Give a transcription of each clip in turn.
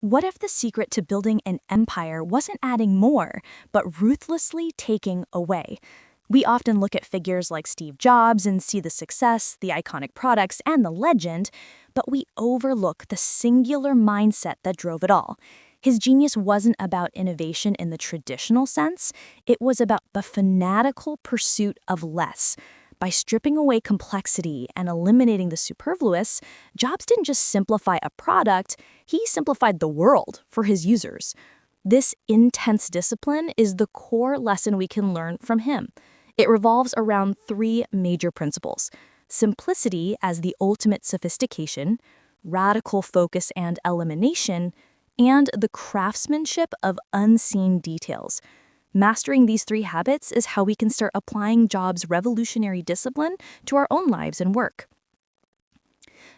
What if the secret to building an empire wasn't adding more, but ruthlessly taking away? We often look at figures like Steve Jobs and see the success, the iconic products, and the legend, but we overlook the singular mindset that drove it all. His genius wasn't about innovation in the traditional sense, it was about the fanatical pursuit of less. By stripping away complexity and eliminating the superfluous, Jobs didn't just simplify a product, he simplified the world for his users. This intense discipline is the core lesson we can learn from him. It revolves around three major principles: simplicity as the ultimate sophistication, radical focus and elimination, and the craftsmanship of unseen details. Mastering these three habits is how we can start applying Jobs' revolutionary discipline to our own lives and work.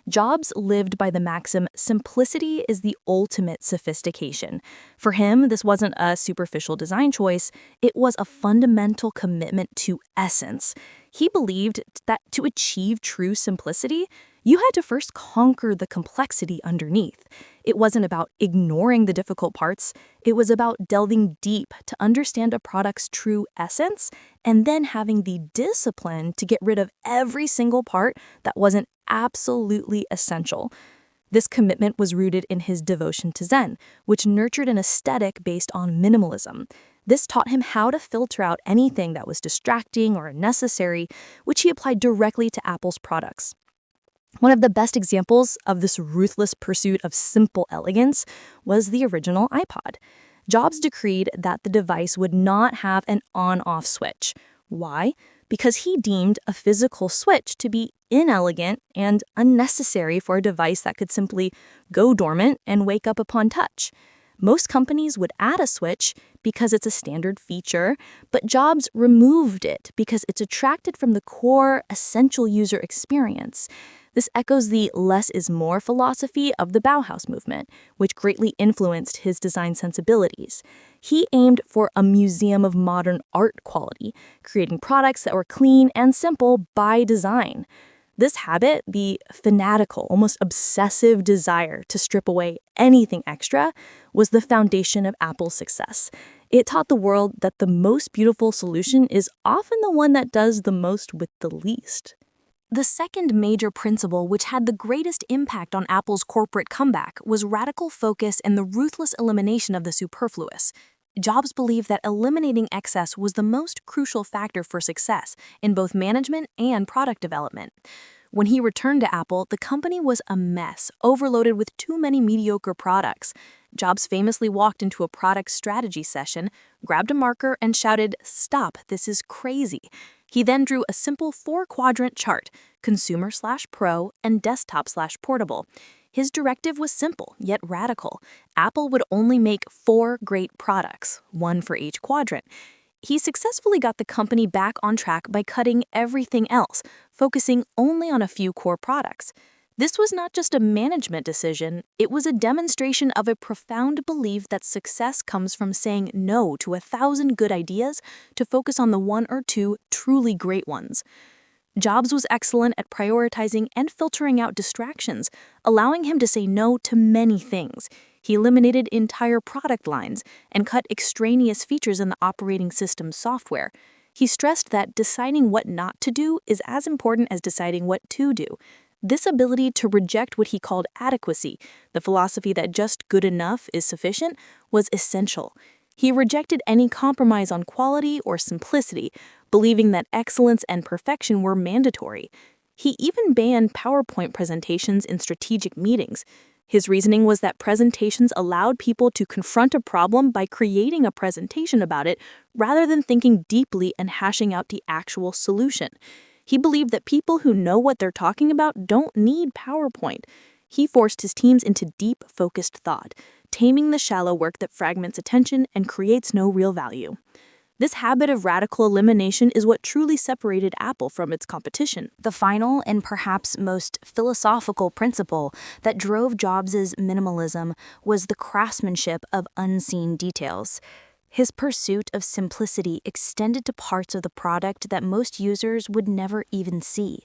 Jobs lived by the maxim, simplicity is the ultimate sophistication. For him, this wasn't a superficial design choice, it was a fundamental commitment to essence. He believed that to achieve true simplicity, you had to first conquer the complexity underneath. It wasn't about ignoring the difficult parts, it was about delving deep to understand a product's true essence and then having the discipline to get rid of every single part that wasn't absolutely essential. This commitment was rooted in his devotion to Zen, which nurtured an aesthetic based on minimalism. This taught him how to filter out anything that was distracting or unnecessary, which he applied directly to Apple's products. One of the best examples of this ruthless pursuit of simple elegance was the original iPod. Jobs decreed that the device would not have an on-off switch. Why? Because he deemed a physical switch to be inelegant and unnecessary for a device that could simply go dormant and wake up upon touch. Most companies would add a switch because it's a standard feature, but Jobs removed it because it's attracted from the core, essential user experience. This echoes the less is more philosophy of the Bauhaus movement, which greatly influenced his design sensibilities. He aimed for a museum of modern art quality, creating products that were clean and simple by design. This habit, the fanatical, almost obsessive desire to strip away anything extra, was the foundation of Apple's success. It taught the world that the most beautiful solution is often the one that does the most with the least. The second major principle which had the greatest impact on Apple's corporate comeback was radical focus and the ruthless elimination of the superfluous. Jobs believed that eliminating excess was the most crucial factor for success in both management and product development. When he returned to Apple, the company was a mess, overloaded with too many mediocre products. Jobs famously walked into a product strategy session, grabbed a marker, and shouted, "Stop, this is crazy." He then drew a simple 4-quadrant chart, consumer/pro and desktop/portable. His directive was simple, yet radical. Apple would only make 4 great products, one for each quadrant. He successfully got the company back on track by cutting everything else, focusing only on a few core products. This was not just a management decision, it was a demonstration of a profound belief that success comes from saying no to 1,000 good ideas to focus on the 1 or 2 truly great ones. Jobs was excellent at prioritizing and filtering out distractions, allowing him to say no to many things. He eliminated entire product lines and cut extraneous features in the operating system software. He stressed that deciding what not to do is as important as deciding what to do. This ability to reject what he called adequacy, the philosophy that just good enough is sufficient, was essential. He rejected any compromise on quality or simplicity, believing that excellence and perfection were mandatory. He even banned PowerPoint presentations in strategic meetings. His reasoning was that presentations allowed people to confront a problem by creating a presentation about it rather than thinking deeply and hashing out the actual solution. He believed that people who know what they're talking about don't need PowerPoint. He forced his teams into deep, focused thought, taming the shallow work that fragments attention and creates no real value. This habit of radical elimination is what truly separated Apple from its competition. The final and perhaps most philosophical principle that drove Jobs' minimalism was the craftsmanship of unseen details. His pursuit of simplicity extended to parts of the product that most users would never even see.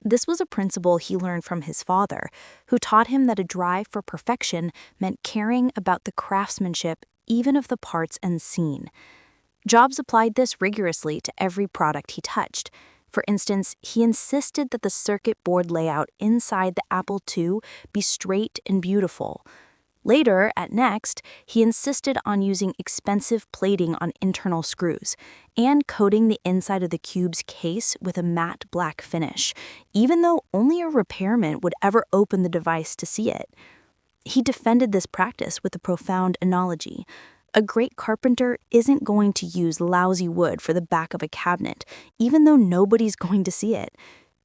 This was a principle he learned from his father, who taught him that a drive for perfection meant caring about the craftsmanship even of the parts unseen. Jobs applied this rigorously to every product he touched. For instance, he insisted that the circuit board layout inside the Apple II be straight and beautiful. Later, at Next, he insisted on using expensive plating on internal screws and coating the inside of the Cube's case with a matte black finish, even though only a repairman would ever open the device to see it. He defended this practice with a profound analogy. A great carpenter isn't going to use lousy wood for the back of a cabinet, even though nobody's going to see it.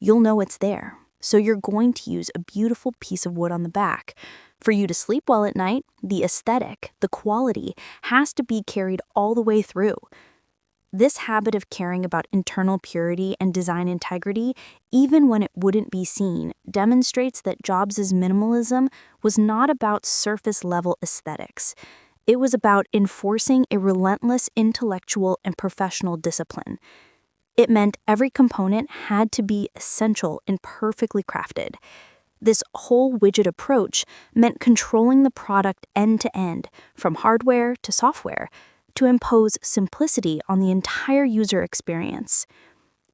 You'll know it's there, so you're going to use a beautiful piece of wood on the back. For you to sleep well at night, the aesthetic, the quality, has to be carried all the way through. This habit of caring about internal purity and design integrity, even when it wouldn't be seen, demonstrates that Jobs' minimalism was not about surface-level aesthetics. It was about enforcing a relentless intellectual and professional discipline. It meant every component had to be essential and perfectly crafted. This whole widget approach meant controlling the product end to end, from hardware to software, to impose simplicity on the entire user experience.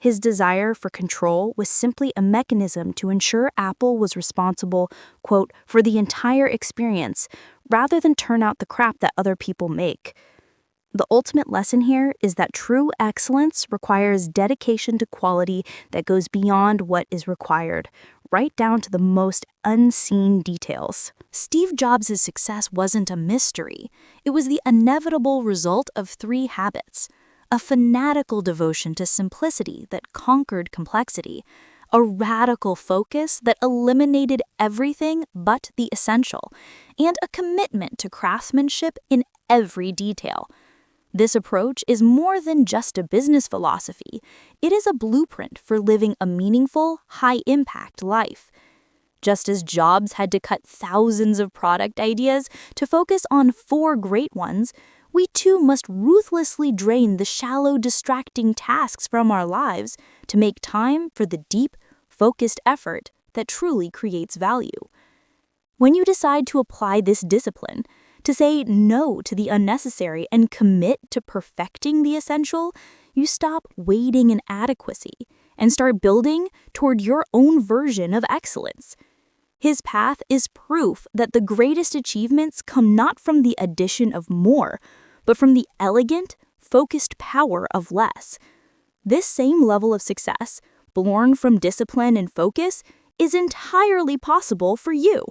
His desire for control was simply a mechanism to ensure Apple was responsible, quote, for the entire experience, rather than turn out the crap that other people make. The ultimate lesson here is that true excellence requires dedication to quality that goes beyond what is required, right down to the most unseen details. Steve Jobs' success wasn't a mystery. It was the inevitable result of three habits: a fanatical devotion to simplicity that conquered complexity, a radical focus that eliminated everything but the essential, and a commitment to craftsmanship in every detail. This approach is more than just a business philosophy. It is a blueprint for living a meaningful, high-impact life. Just as Jobs had to cut thousands of product ideas to focus on 4 great ones, we too must ruthlessly drain the shallow, distracting tasks from our lives to make time for the deep, focused effort that truly creates value. When you decide to apply this discipline, to say no to the unnecessary and commit to perfecting the essential, you stop waiting in inadequacy and start building toward your own version of excellence. His path is proof that the greatest achievements come not from the addition of more, but from the elegant, focused power of less. This same level of success, born from discipline and focus, is entirely possible for you.